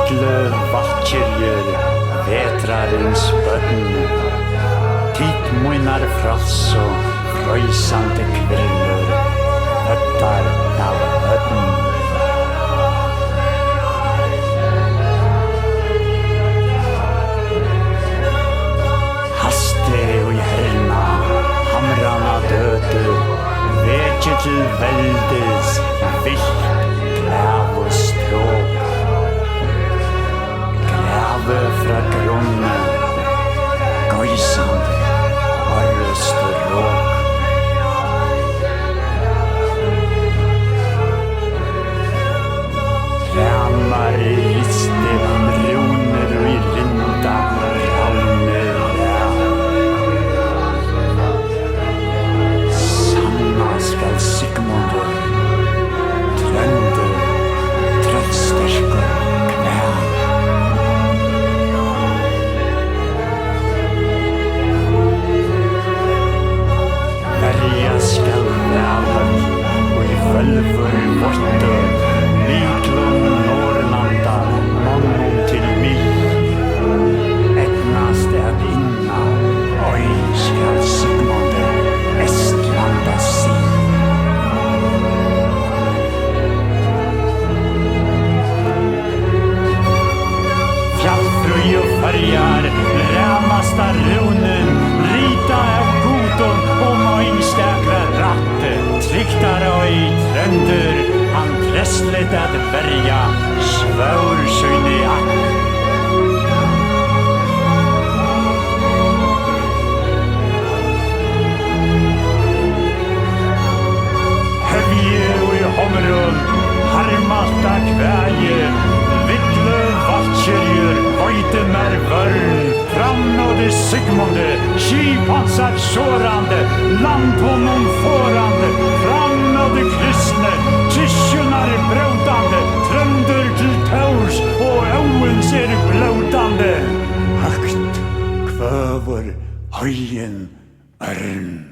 Litlu vatnkyrjur, vetrarins börn, títmúnar fross og frøysandi kvirlur, höddar af höddn. Haste og í herna, hamrana dödu, vekja til veldis, vilt klævustrók. Grave fra grunne, gøysande, orrust og råk. Ramar i liste, runer og i rinda, ravner Sanna skal Sigmundur, trøndur, trøttsterkur, knæ. Verja skal ræðan og í völvur vortu, miklum Norrlanda, mannum til mig. Etnast að inna, oi skal Sigmundur, Estlanda sí. Fjallfrøy og färjar, ræmasta rúnin, rita av godum og mænstakra ratte. Tryktar og í tröndur, hann presslet að verja, svör søgni akk. Höfje og í homrum, harmalta kvæje, Litlu vatnkyrjur, vøytemær vörn, framnådde Sigmundur, skipansar sårande, land honom fårande, framnådde kristne, kyrkjunar brådande, tröndur til tårs og auens blådande. Högt kvöver høyen örn.